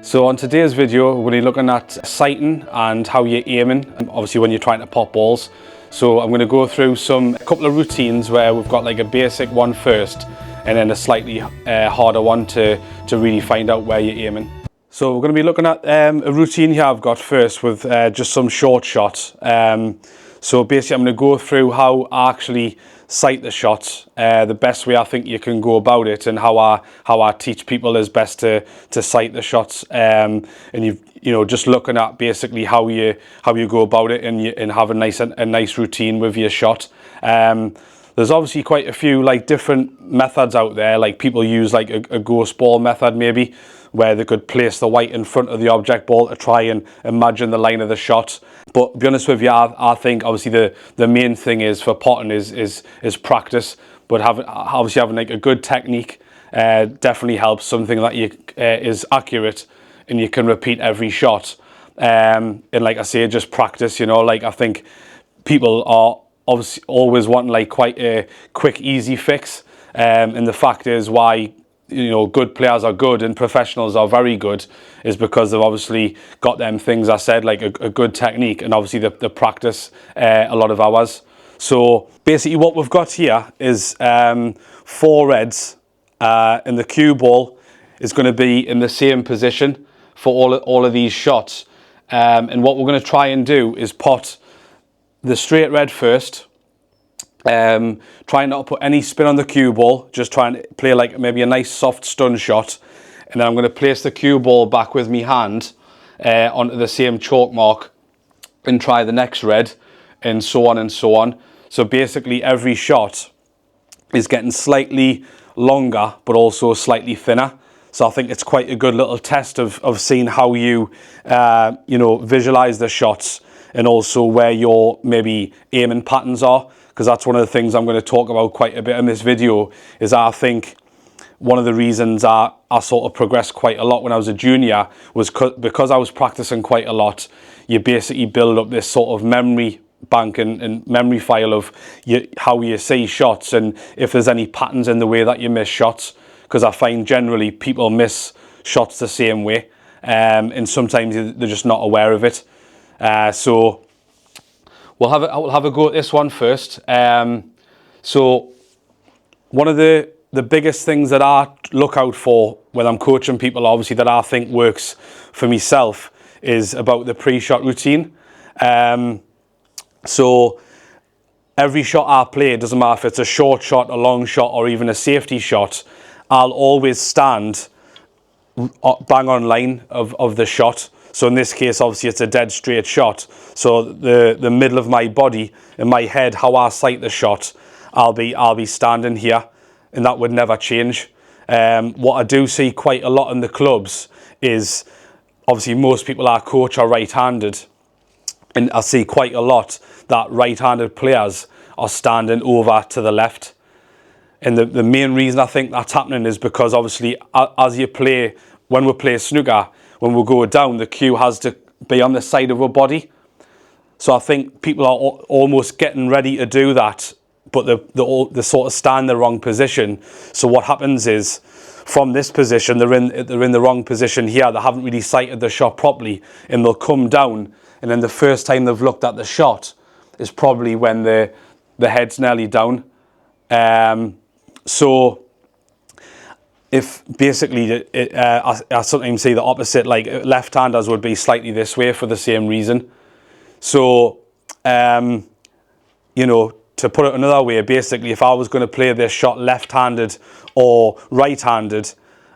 So on today's video, we're going to be looking at sighting and how you're aiming, obviously when you're trying to pop balls. So I'm going to go through a couple of routines where we've got like a basic one first and then a slightly harder one to really find out where you're aiming. So we're going to be looking at a routine here I've got first with just some short shots. So basically I'm going to go through how I actually sight the shots, the best way I think you can go about it, and how I teach people is best to sight the shots, and you know, just looking at basically how you go about it and have a nice routine with your shot. There's obviously quite a few like different methods out there. Like people use like a ghost ball method maybe, where they could place the white in front of the object ball to try and imagine the line of the shot. But to be honest with you, I think obviously the main thing is for potting is practice. But obviously having like a good technique definitely helps. Something that is accurate and you can repeat every shot. And like I say, just practice. You know, like I think people are obviously always wanting like quite a quick, easy fix. And the fact is why, you know, good players are good and professionals are very good is because they've obviously got them things I said, like a good technique and obviously the practice a lot of hours. So basically what we've got here is 4 reds and the cue ball is going to be in the same position for all of these shots. And what we're going to try and do is pot the straight red first, trying not to put any spin on the cue ball, just trying to play like maybe a nice soft stun shot, and then I'm going to place the cue ball back with my hand onto the same chalk mark and try the next red, and so on and so on. So basically every shot is getting slightly longer but also slightly thinner. So I think it's quite a good little test of seeing how you know, visualize the shots and also where your maybe aiming patterns are, because that's one of the things I'm going to talk about quite a bit in this video. Is I think one of the reasons I sort of progressed quite a lot when I was a junior was because I was practicing quite a lot. You basically build up this sort of memory bank and memory file of how you see shots and if there's any patterns in the way that you miss shots, because I find generally people miss shots the same way, and sometimes they're just not aware of it. So we'll have a go at this one first. So one of the biggest things that I look out for when I'm coaching people, obviously, that I think works for myself, is about the pre-shot routine. So every shot I play, it doesn't matter if it's a short shot, a long shot, or even a safety shot, I'll always stand bang on line of the shot. So in this case, obviously it's a dead straight shot. So the middle of my body, in my head, how I sight the shot, I'll be standing here, and that would never change. What I do see quite a lot in the clubs is, obviously most people I coach are right-handed, and I see quite a lot that right-handed players are standing over to the left. And the main reason I think that's happening is because obviously as you play, when we play snooker, when we go down, the cue has to be on the side of our body. So I think people are almost getting ready to do that, but they sort of stand in the wrong position. So what happens is, from this position, they're in the wrong position here. They haven't really sighted the shot properly, and they'll come down, and then the first time they've looked at the shot is probably when the head's nearly down. So if basically I sometimes see the opposite, like left-handers would be slightly this way for the same reason. So you know, to put it another way, basically if I was going to play this shot left-handed or right-handed,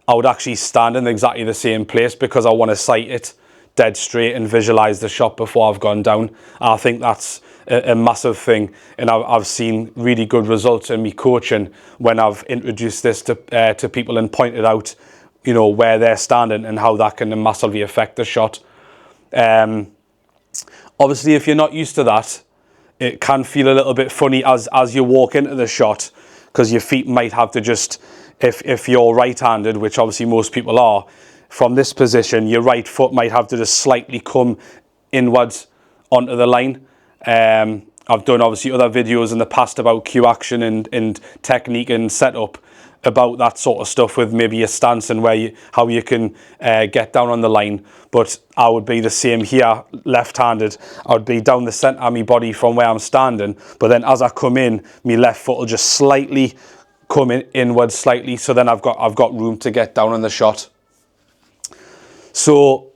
I would actually stand in exactly the same place because I want to sight it dead straight and visualize the shot before I've gone down. I think that's a massive thing, and I've seen really good results in me coaching when I've introduced this to people and pointed out, you know, where they're standing and how that can massively affect the shot. Obviously, if you're not used to that, it can feel a little bit funny as you walk into the shot, because your feet might have to just, if you're right-handed, which obviously most people are, from this position, your right foot might have to just slightly come inwards onto the line. I've done obviously other videos in the past about cue action and technique and setup, about that sort of stuff with maybe your stance and how you can get down on the line. But I would be the same here, left-handed. I would be down the centre of my body from where I'm standing, but then as I come in, my left foot will just slightly come in inwards slightly, so then I've got room to get down on the shot. So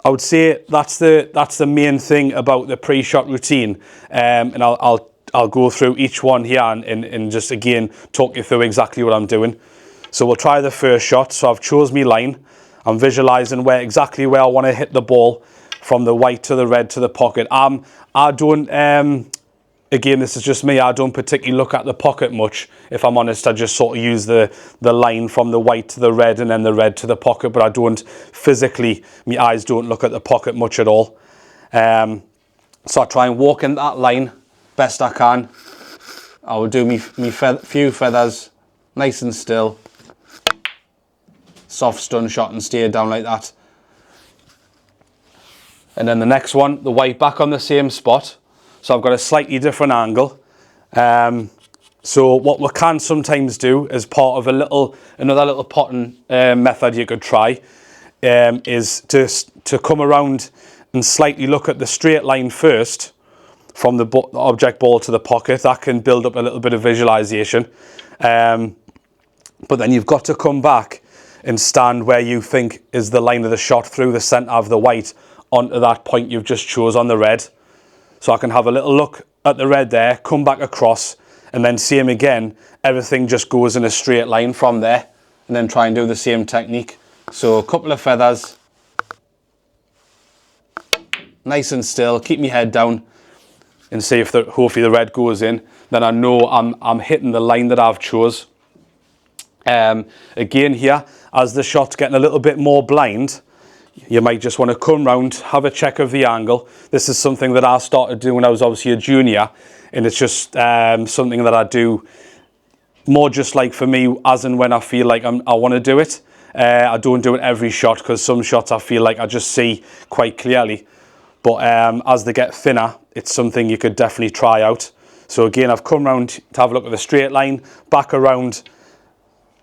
I would say that's the main thing about the pre-shot routine, and I'll go through each one here and just again talk you through exactly what I'm doing. So we'll try the first shot. So I've chose my line. I'm visualising exactly where I want to hit the ball, from the white to the red to the pocket. I don't, again, this is just me, I don't particularly look at the pocket much. If I'm honest, I just sort of use the line from the white to the red and then the red to the pocket, but I don't physically, my eyes don't look at the pocket much at all. So I try and walk in that line best I can. I will do me few feathers, nice and still. Soft stun shot and steer down like that. And then the next one, the white back on the same spot. So I've got a slightly different angle. So what we can sometimes do as part of another little potting method you could try is to come around and slightly look at the straight line first from the object ball to the pocket. That can build up a little bit of visualization. But then you've got to come back and stand where you think is the line of the shot through the center of the white onto that point you've just chose on the red. So I can have a little look at the red there, come back across, and then same again. Everything just goes in a straight line from there, and then try and do the same technique. So a couple of feathers, nice and still, keep my head down, and see if hopefully the red goes in. Then I know I'm hitting the line that I've chose. Again here, as the shot's getting a little bit more blind, you might just want to come round, have a check of the angle. This is something that I started doing when I was obviously a junior, and it's just something that I do more just like for me as and when I feel like I want to do it. I don't do it every shot, because some shots I feel like I just see quite clearly. But as they get thinner, it's something you could definitely try out. So again, I've come round to have a look at the straight line, back around,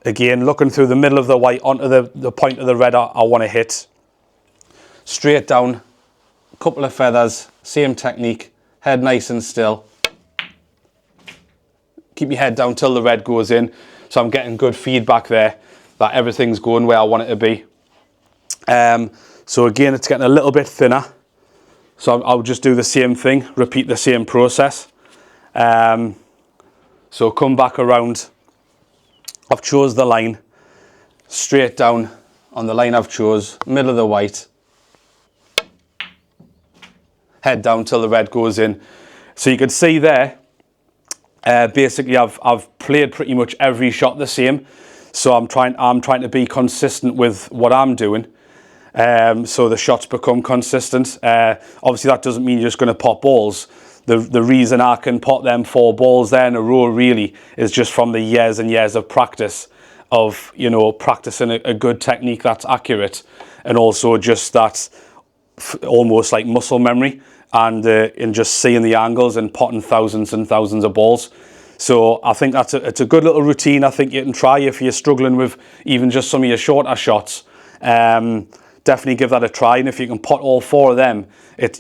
again looking through the middle of the white onto the point of the red I want to hit. Straight down, a couple of feathers, same technique, head nice and still. Keep your head down till the red goes in, so I'm getting good feedback there that everything's going where I want it to be. So again, it's getting a little bit thinner, so I'll just do the same thing, repeat the same process. So come back around, I've chose the line, straight down on the line I've chose, middle of the white, head down till the red goes in. So you can see there, basically I've played pretty much every shot the same. So I'm trying to be consistent with what I'm doing. So the shots become consistent. Obviously that doesn't mean you're just going to pop balls. The reason I can pot them 4 balls there in a row really is just from the years and years of practice of, you know, practicing a good technique that's accurate, and also just that almost like muscle memory, and in just seeing the angles and potting thousands and thousands of balls. So I think it's a good little routine. I think you can try if you're struggling with even just some of your shorter shots. Definitely give that a try, and if you can pot all 4 of them,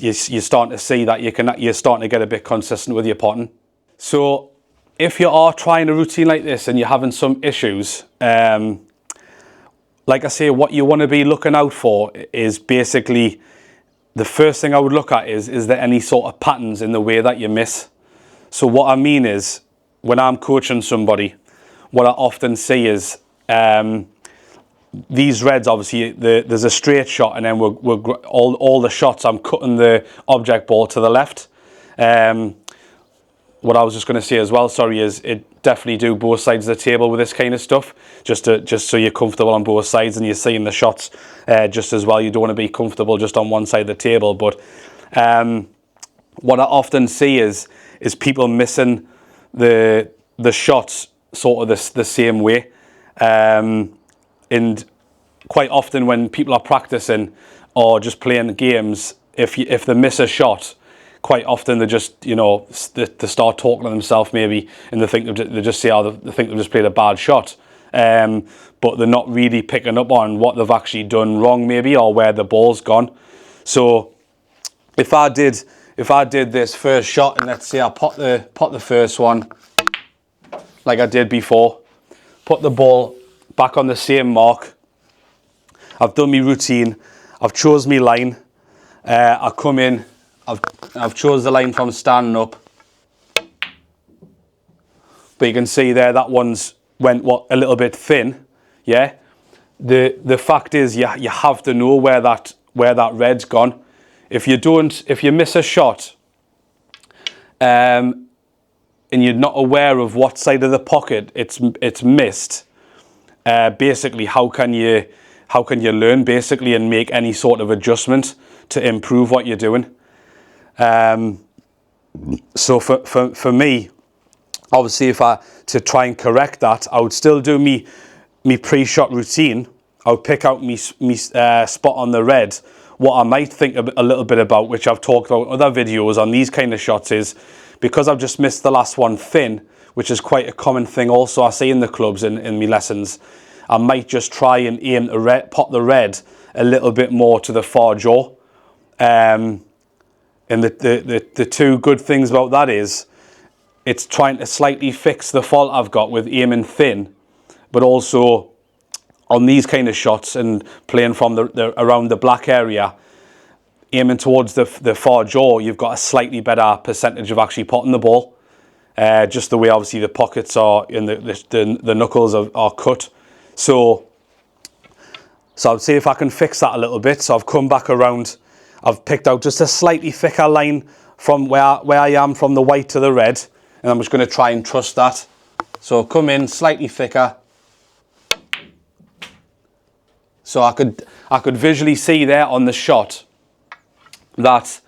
you're starting to see that you're starting to get a bit consistent with your potting. So if you are trying a routine like this and you're having some issues, like I say, what you want to be looking out for is basically, the first thing I would look at is there any sort of patterns in the way that you miss? So what I mean is, when I'm coaching somebody, what I often see is these reds, obviously there's a straight shot, and then all the shots I'm cutting the object ball to the left. What I was just going to say as well, sorry, is it definitely do both sides of the table with this kind of stuff, just so you're comfortable on both sides and you're seeing the shots just as well. You don't want to be comfortable just on one side of the table. But what I often see is people missing the shots sort of the same way, and quite often when people are practicing or just playing games, if they miss a shot, quite often they just, you know, they start talking to themselves maybe, and they think they just say, oh, they think they've just played a bad shot. but they're not really picking up on what they've actually done wrong maybe, or where the ball's gone. So if I did this first shot, and let's say I pot the first one like I did before, put the ball back on the same mark, I've done my routine, I've chose my line, I come in, I've chose the line from standing up, but you can see there that one's went a little bit thin. Yeah, the fact is you have to know where that red's gone. If you miss a shot, and you're not aware of what side of the pocket it's missed, basically how can you learn basically and make any sort of adjustment to improve what you're doing? So for me, obviously, to try and correct that, I would still do me pre-shot routine. I would pick out me spot on the red. What I might think a little bit about, which I've talked about in other videos on these kind of shots, is because I've just missed the last one thin, which is quite a common thing also I see in the clubs in my lessons, I might just try and aim to pop the red a little bit more to the far jaw. And the two good things about that is it's trying to slightly fix the fault I've got with aiming thin, but also on these kind of shots and playing from the around the black area, aiming towards the far jaw, you've got a slightly better percentage of actually potting the ball. Just the way obviously the pockets are and the knuckles are cut. So I'd say if I can fix that a little bit, so I've come back around, I've picked out just a slightly thicker line from where I am from the white to the red, and I'm just going to try and trust that. So come in slightly thicker. So I could visually see there on the shot that,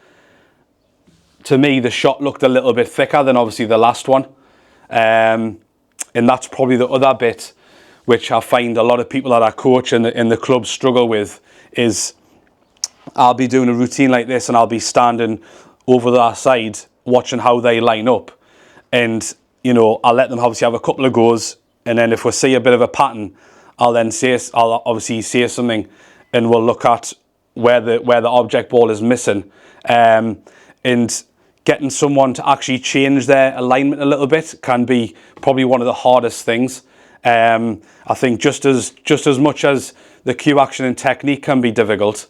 to me, the shot looked a little bit thicker than obviously the last one. And that's probably the other bit which I find a lot of people that I coach in the club struggle with, is I'll be doing a routine like this and I'll be standing over their side watching how they line up. And, you know, I'll let them obviously have a couple of goes, and then if we see a bit of a pattern, I'll obviously say something, and we'll look at where the object ball is missing. And getting someone to actually change their alignment a little bit can be probably one of the hardest things. I think just as much as the cue action and technique can be difficult,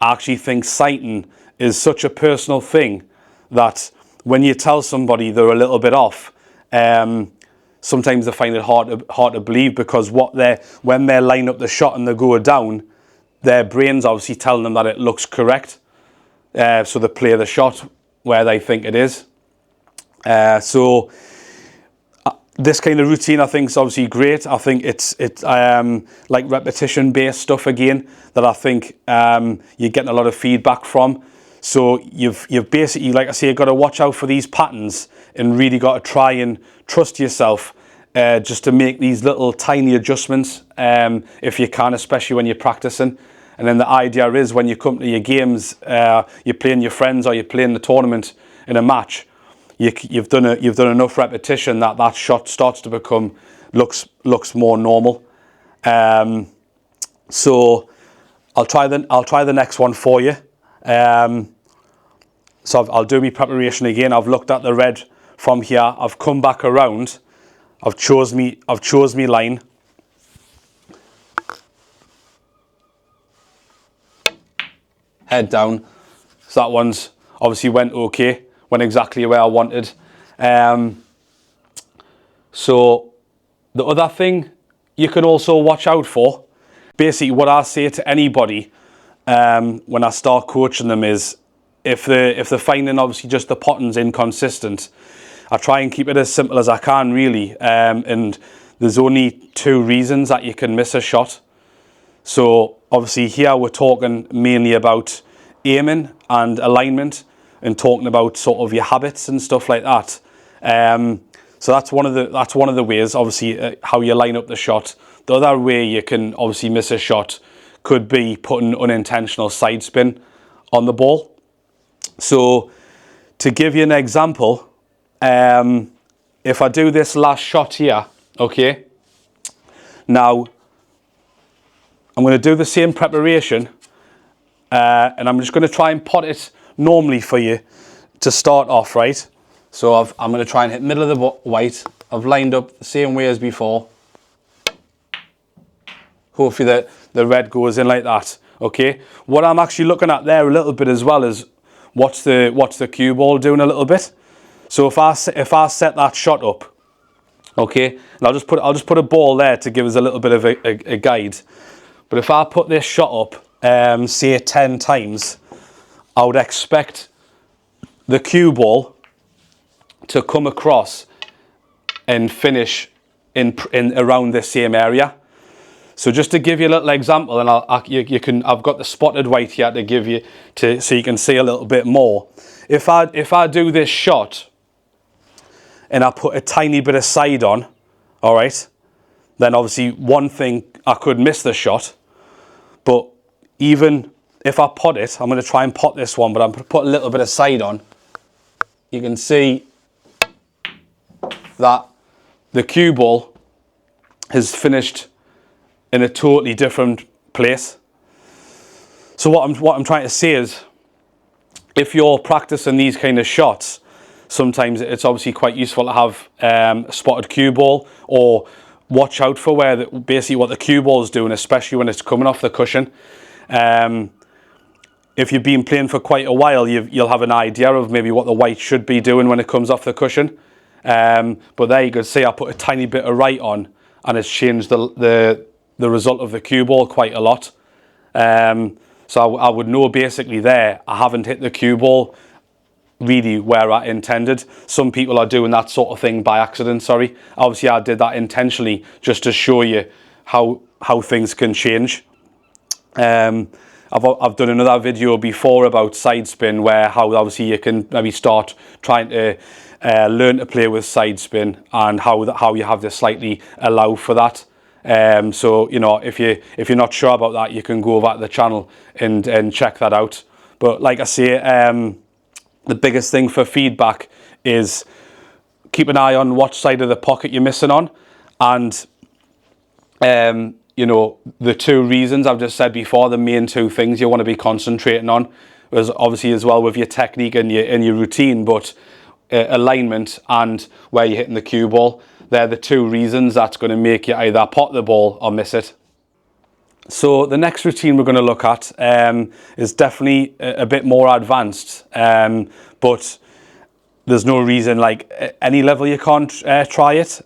I actually think sighting is such a personal thing that when you tell somebody they're a little bit off, sometimes they find it hard to believe, because when they line up the shot and they go down, their brain's obviously telling them that it looks correct. So they play the shot where they think it is. So this kind of routine I think is obviously great. I think it's like repetition based stuff again that I think you're getting a lot of feedback from. So you've basically, like I say, you've got to watch out for these patterns and really got to try and trust yourself just to make these little tiny adjustments if you can, especially when you're practicing. And then the idea is when you come to your games, you're playing your friends or you're playing the tournament in a match, you've done enough repetition that shot starts to become looks more normal. So I'll try the next one for you. So I'll do my preparation again. I've looked at the red from here. I've come back around. I've chose me line. Head down. So that one's obviously went okay. Went exactly where I wanted. So the other thing you can also watch out for, basically what I say to anybody when I start coaching them is, if they're finding obviously just the potting's inconsistent, I try and keep it as simple as I can really. And there's only two reasons that you can miss a shot. So obviously here we're talking mainly about aiming and alignment, and talking about sort of your habits and stuff like that. So that's one of the ways, obviously, how you line up the shot. The other way you can obviously miss a shot could be putting unintentional side spin on the ball. So to give you an example, if I do this last shot here, okay, Now, I'm going to do the same preparation, and I'm just going to try and pot it normally for you to start off, right? So I'm going to try and hit middle of the white. I've lined up the same way as before. Hopefully the red goes in like that, okay? What I'm actually looking at there a little bit as well is what's the cue ball doing a little bit. So if I set that shot up, okay, and I'll just put a ball there to give us a little bit of a guide. But if I put this shot up, say 10 times, I would expect the cue ball to come across and finish in around the same area. So just to give you a little example, and I've got the spotted white here to give you so you can see a little bit more. If I do this shot and I put a tiny bit of side on, all right, then obviously one thing, I could miss the shot. But even if I pot it, I'm going to try and pot this one, but I'm going to put a little bit of side on. You can see that the cue ball has finished in a totally different place. So what I'm trying to say is, if you're practicing these kind of shots, sometimes it's obviously quite useful to have a spotted cue ball, or watch out for basically what the cue ball is doing, especially when it's coming off the cushion. If you've been playing for quite a while, you'll have an idea of maybe what the white should be doing when it comes off the cushion. But there you can see I put a tiny bit of right on, and it's changed the result of the cue ball quite a lot. So I would know basically there I haven't hit the cue ball really where I intended. Some people are doing that sort of thing by accident, sorry. Obviously I did that intentionally just to show you how things can change. I've done another video before about side spin, where how obviously you can maybe start trying to learn to play with side spin, and how you have to slightly allow for that. So you know, if you're not sure about that, you can go over to the channel and check that out. But like I say, the biggest thing for feedback is keep an eye on what side of the pocket you're missing on, and you know, the two reasons I've just said before, the main two things you want to be concentrating on, is obviously as well with your technique and your routine, but alignment and where you're hitting the cue ball. They're the two reasons that's going to make you either pot the ball or miss it. So the next routine we're going to look at is definitely a bit more advanced, but there's no reason, like any level you can't try it.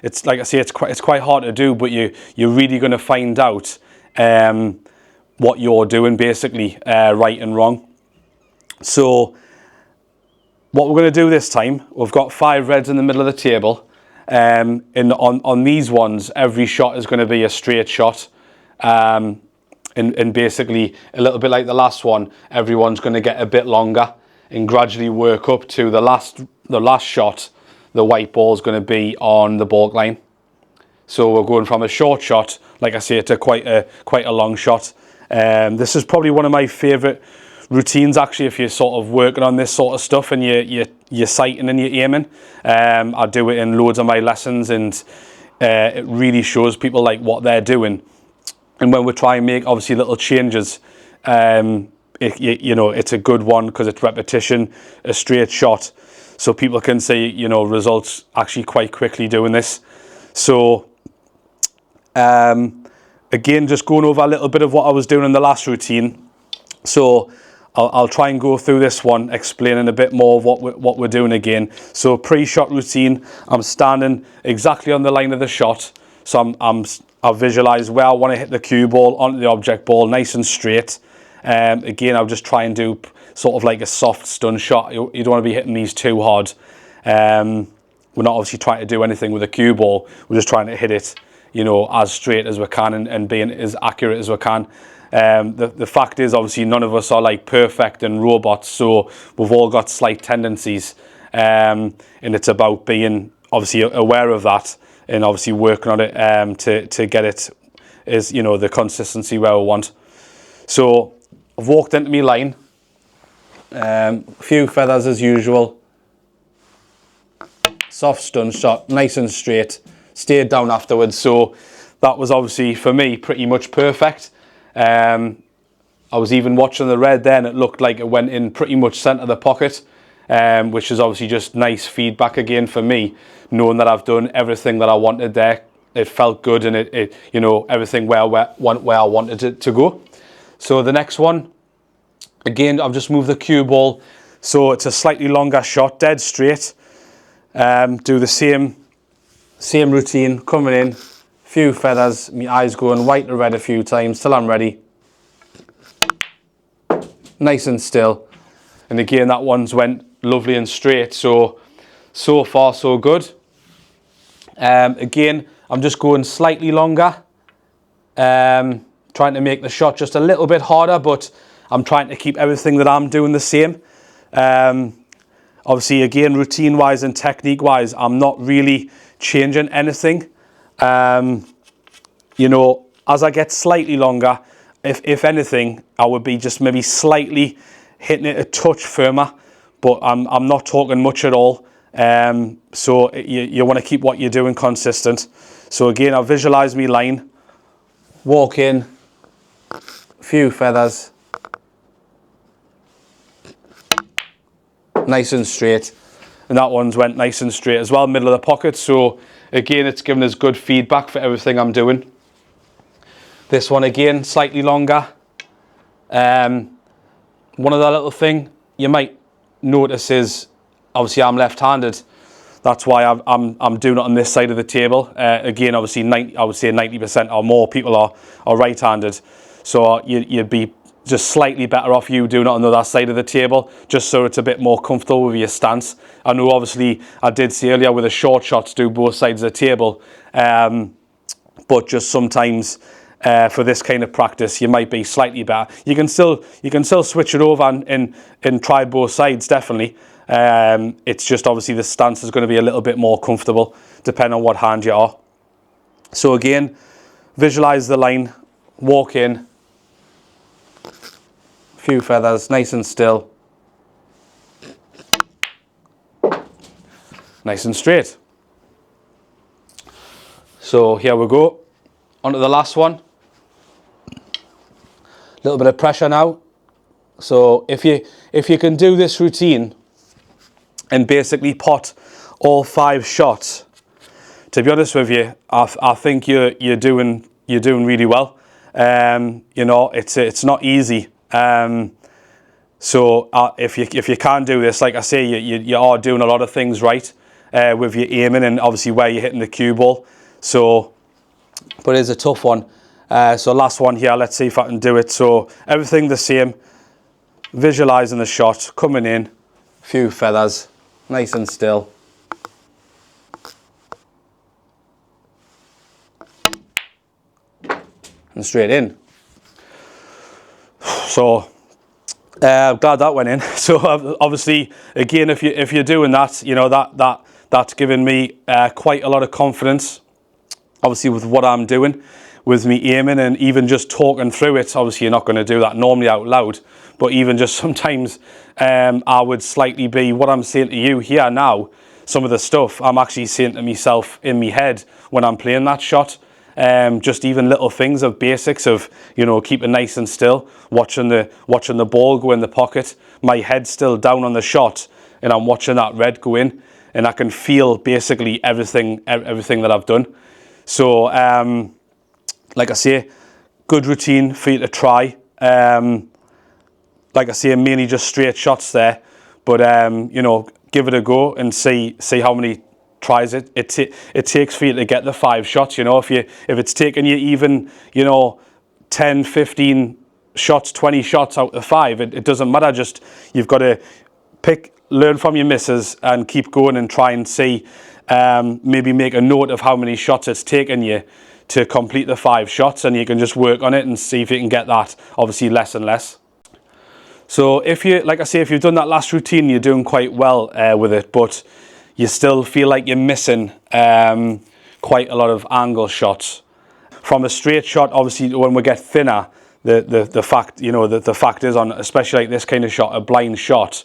It's like I say, it's quite hard to do, but you're really going to find out what you're doing basically, right and wrong. So what we're going to do this time, we've got 5 reds in the middle of the table. And on these ones, every shot is going to be a straight shot. And basically a little bit like the last one, everyone's going to get a bit longer and gradually work up to the last shot. The white ball is going to be on the baulk line. So we're going from a short shot, like I say, to quite a long shot. This is probably one of my favourite routines actually, if you're sort of working on this sort of stuff and you're sighting and you're aiming. I do it in loads of my lessons, and it really shows people like what they're doing. And when we try and make obviously little changes, you know, it's a good one because it's repetition, a straight shot, so people can see, you know, results actually quite quickly doing this. So again, just going over a little bit of what I was doing in the last routine. So I'll try and go through this one, explaining a bit more of what we're doing again. So pre-shot routine, I'm standing exactly on the line of the shot. So I'll visualise where I want to hit the cue ball onto the object ball, nice and straight. Again, I'll just try and do sort of like a soft stun shot. You don't want to be hitting these too hard. We're not obviously trying to do anything with a cue ball. We're just trying to hit it, you know, as straight as we can and being as accurate as we can. The fact is, obviously, none of us are like perfect and robots, so we've all got slight tendencies, and it's about being obviously aware of that and obviously working on it to get it, is, you know, the consistency where we want. So I've walked into my line, a few feathers as usual, soft stun shot, nice and straight, stayed down afterwards. So that was obviously for me pretty much perfect. I was even watching the red there and it looked like it went in pretty much centre of the pocket, which is obviously just nice feedback again for me, knowing that I've done everything that I wanted there. It felt good, and it you know, everything where I wanted it to go. So the next one, again, I've just moved the cue ball, so it's a slightly longer shot, dead straight. Do the same routine, coming in, few feathers, my eyes going white to red a few times till I'm ready. Nice and still. And again, that one's went lovely and straight, so far so good. Again, I'm just going slightly longer, trying to make the shot just a little bit harder, but I'm trying to keep everything that I'm doing the same. Obviously, again, routine-wise and technique-wise, I'm not really changing anything. You know, as I get slightly longer, if anything, I would be just maybe slightly hitting it a touch firmer, but I'm not talking much at all. So you want to keep what you're doing consistent. So again, I visualise my line, walk in, few feathers, nice and straight, and that one's went nice and straight as well, middle of the pocket. So again, it's giving us good feedback for everything I'm doing. This one again, slightly longer. One other little thing you might notice is, obviously I'm left-handed. That's why I'm doing it on this side of the table. Again, obviously I would say 90% or more people are right-handed. So you'd be just slightly better off you doing it on the other side of the table, just so it's a bit more comfortable with your stance. I know obviously I did say earlier with the short shots do both sides of the table, but just sometimes for this kind of practice you might be slightly better. You can still switch it over and try both sides, definitely. It's just obviously the stance is going to be a little bit more comfortable depending on what hand you are. So again, visualize the line, walk in, few feathers, nice and still, nice and straight. So here we go, on to the last one. A little bit of pressure now. So if you can do this routine and basically pot all 5 shots, to be honest with you, I think you're doing really well. You know, it's not easy. So if you can do this, like I say, you are doing a lot of things right with your aiming and obviously where you're hitting the cue ball. So, but it's a tough one. So last one here, let's see if I can do it. So everything the same, visualizing the shot, coming in, few feathers, nice and still. And straight in. So I'm glad that went in. So obviously, again, if you're doing that, you know, that's given me quite a lot of confidence. Obviously, with what I'm doing, with me aiming, and even just talking through it. Obviously, you're not going to do that normally out loud, but even just sometimes, I would slightly be what I'm saying to you here now. Some of the stuff I'm actually saying to myself in my head when I'm playing that shot. Just even little things of basics of, you know, keeping nice and still, watching the ball go in the pocket, my head still down on the shot, and I'm watching that red go in, and I can feel basically everything that I've done. So like I say, good routine for you to try. Like I say, mainly just straight shots there, but you know, give it a go and see how many tries it takes for you to get the 5 shots. You know, if it's taking you even, you know, 10, 15 shots, 20 shots out of 5, it doesn't matter. Just you've got to learn from your misses and keep going and try and see, maybe make a note of how many shots it's taken you to complete the 5 shots, and you can just work on it and see if you can get that obviously less and less. So like I say, if you've done that last routine, you're doing quite well with it, but you still feel like you're missing quite a lot of angle shots. From a straight shot, obviously, when we get thinner, the fact is, on especially like this kind of shot, a blind shot,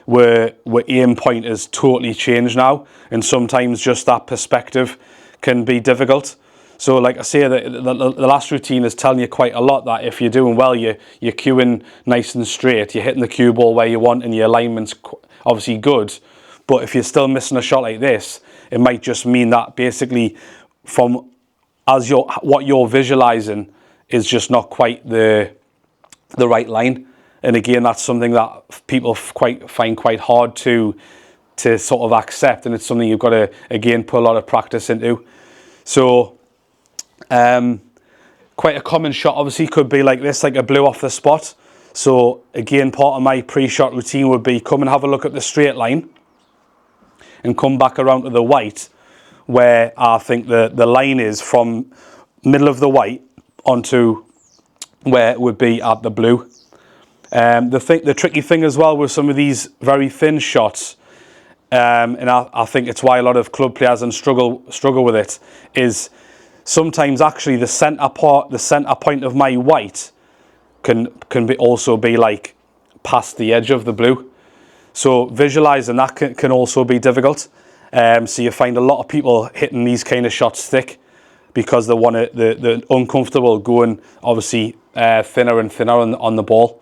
where aim point is totally changed now, and sometimes just that perspective can be difficult. So like I say, the last routine is telling you quite a lot that if you're doing well, you're cueing nice and straight, you're hitting the cue ball where you want, and your alignment's obviously good. But if you're still missing a shot like this, it might just mean that basically what you're visualizing is just not quite the right line. And again, that's something that people find quite hard to sort of accept, and it's something you've got to again put a lot of practice into. So quite a common shot obviously could be like this, like a blue off the spot. So again, part of my pre-shot routine would be come and have a look at the straight line and come back around to the white, where I think the line is from middle of the white onto where it would be at the blue. The tricky thing as well with some of these very thin shots, and I think it's why a lot of club players struggle with it, is sometimes actually the centre point of my white can also be like past the edge of the blue. So visualising that can also be difficult. So you find a lot of people hitting these kind of shots thick because they want they're uncomfortable going obviously thinner and thinner on the ball.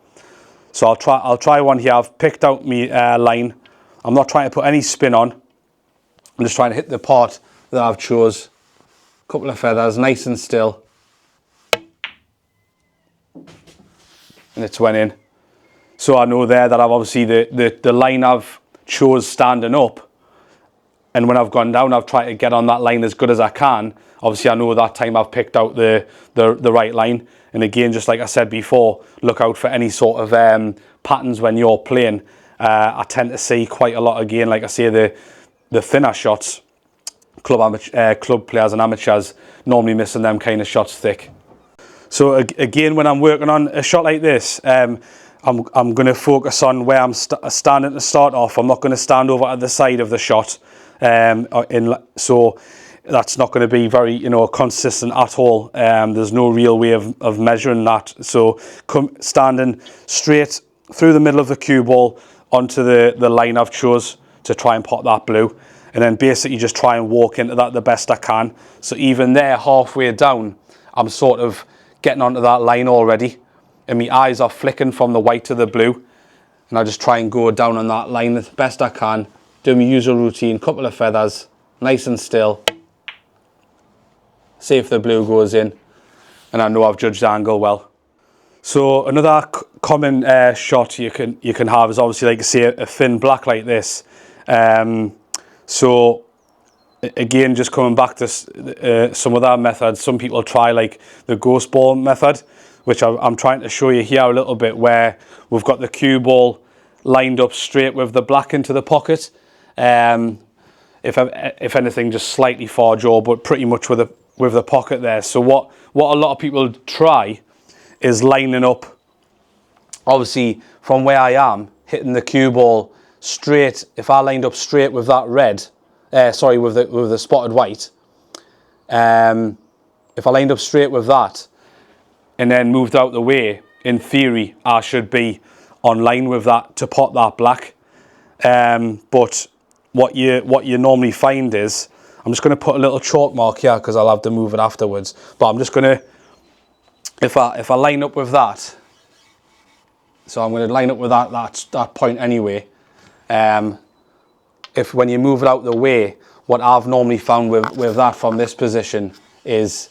So I'll try one here. I've picked out my line. I'm not trying to put any spin on. I'm just trying to hit the part that I've chose. A couple of feathers, nice and still. And it's went in. So I know there that I've obviously the line I've chose standing up, and when I've gone down, I've tried to get on that line as good as I can. Obviously, I know that time I've picked out the right line. And again, just like I said before, look out for any sort of patterns when you're playing. I tend to see quite a lot, again, like I say, the thinner shots, club players and amateurs normally missing them kind of shots thick. So again, when I'm working on a shot like this, I'm going to focus on where I'm standing to start off. I'm not going to stand over at the side of the shot. So that's not going to be very, consistent at all. There's no real way of measuring that. So standing straight through the middle of the cue ball onto the line I've chose to try and pop that blue. And then basically just try and walk into that the best I can. So even there, halfway down, I'm sort of getting onto that line already. And my eyes are flicking from the white to the blue. And I just try and go down on that line the best I can. Do my usual routine, couple of feathers, nice and still. See if the blue goes in. And I know I've judged the angle well. So another common shot you can have is obviously, like I say, a thin black like this. So again, just coming back to some other methods, some people try like the ghost ball method, which I'm trying to show you here a little bit, where we've got the cue ball lined up straight with the black into the pocket. If anything, just slightly far jaw, but pretty much with the pocket there. So what a lot of people try is lining up, obviously from where I am, hitting the cue ball straight. If I lined up straight with that red, with the spotted white, if I lined up straight with that and then moved out the way, in theory I should be on line with that to pop that black. But what you normally find is, I'm just going to put a little chalk mark here because I'll have to move it afterwards, but I'm just going to, if I line up with that, so I'm going to line up with that point anyway. If when you move it out the way, what I've normally found with that from this position is,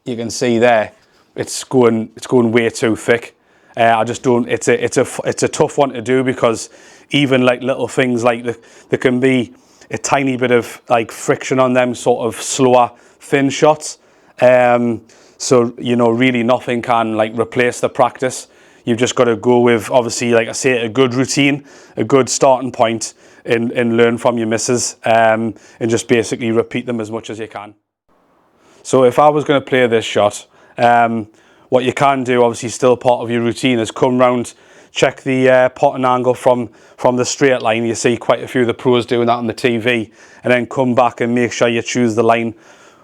you can see there, it's going way too thick. I just don't. It's a tough one to do, because even like little things like there can be a tiny bit of like friction on them sort of slower thin shots. So really nothing can like replace the practice. You've just got to go with, obviously, like I say, a good routine, a good starting point, and learn from your misses, and just basically repeat them as much as you can. So if I was going to play this shot, what you can do, obviously still part of your routine, is come round, check the potting angle from the straight line. You see quite a few of the pros doing that on the TV, and then come back and make sure you choose the line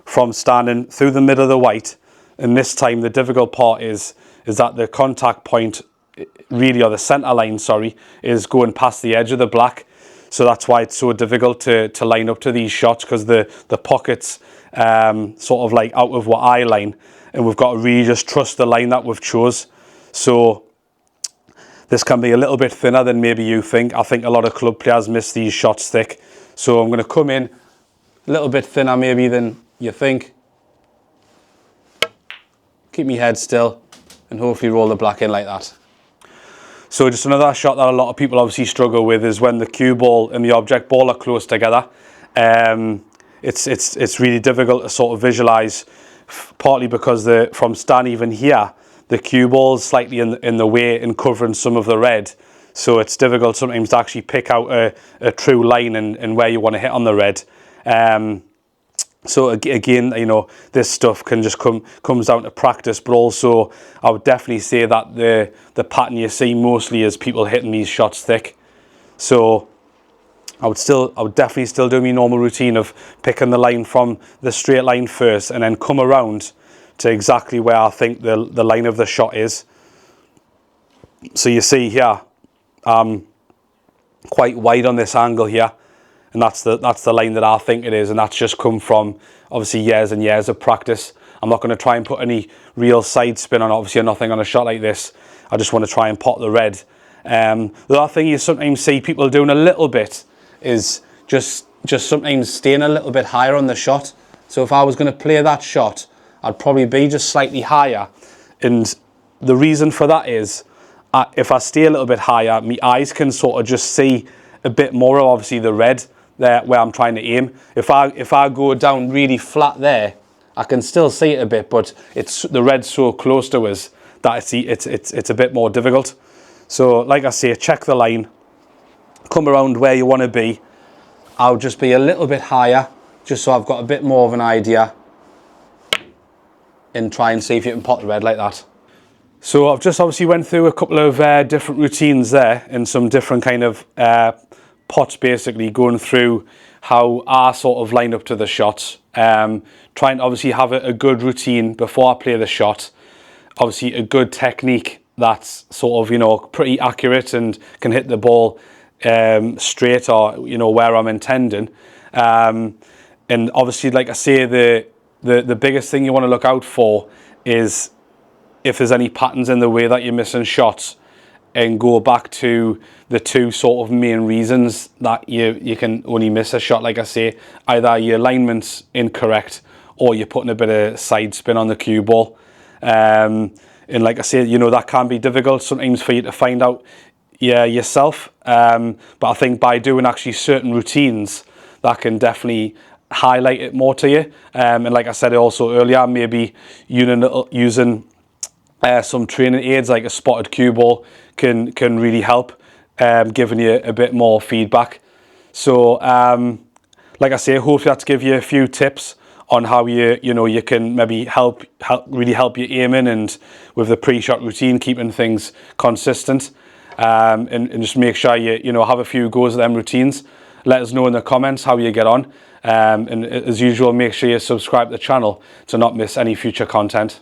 from standing through the middle of the white. And this time the difficult part is that the contact point, really, or the centre line, sorry, is going past the edge of the black. So that's why it's so difficult to line up to these shots, because the pocket's sort of like out of what I line, and we've got to really just trust the line that we've chose. So this can be a little bit thinner than maybe you think. I think a lot of club players miss these shots thick. So I'm going to come in a little bit thinner maybe than you think. Keep my head still and hopefully roll the black in like that. So just another shot that a lot of people obviously struggle with is when the cue ball and the object ball are close together. It's really difficult to sort of visualize, partly because from stand even here, the cue ball is slightly in the way and covering some of the red. So it's difficult sometimes to actually pick out a true line and where you want to hit on the red. So again, you know, this stuff can just comes down to practice, but also I would definitely say that the pattern you see mostly is people hitting these shots thick. So I would definitely still do my normal routine of picking the line from the straight line first and then come around to exactly where I think the line of the shot is. So you see here, I'm quite wide on this angle here, and that's the line that I think it is, and that's just come from obviously years and years of practice. I'm not going to try and put any real side spin on, obviously nothing on a shot like this. I just want to try and pot the red. The other thing you sometimes see people doing a little bit is just sometimes staying a little bit higher on the shot. So if I was going to play that shot, I'd probably be just slightly higher, and the reason for that is if I stay a little bit higher, my eyes can sort of just see a bit more of obviously the red there where I'm trying to aim. If I go down really flat there, I can still see it a bit, but the red's so close to us that it's a bit more difficult. So like I say, check the line, come around where you want to be. I'll just be a little bit higher, just so I've got a bit more of an idea, and try and see if you can pot the red like that. So I've just obviously went through a couple of different routines there, and some different kind of pots, basically going through how I sort of line up to the shots. Trying to obviously have a good routine before I play the shot. Obviously a good technique that's sort of, you know, pretty accurate and can hit the ball straight, or, you know, where I'm intending. And obviously, like I say, the biggest thing you want to look out for is if there's any patterns in the way that you're missing shots, and go back to the two sort of main reasons that you can only miss a shot. Like I say, either your alignment's incorrect or you're putting a bit of side spin on the cue ball. And like I say, you know, that can be difficult sometimes for you to find out yourself. But I think by doing actually certain routines, that can definitely highlight it more to you. And like I said also earlier, maybe using some training aids like a spotted cue ball can really help, giving you a bit more feedback. So like I say, hopefully that's give you a few tips on how you can maybe really help you aiming, and with the pre-shot routine, keeping things consistent, and just make sure you have a few goes at them routines. Let us know in the comments how you get on, and as usual, make sure you subscribe to the channel to not miss any future content.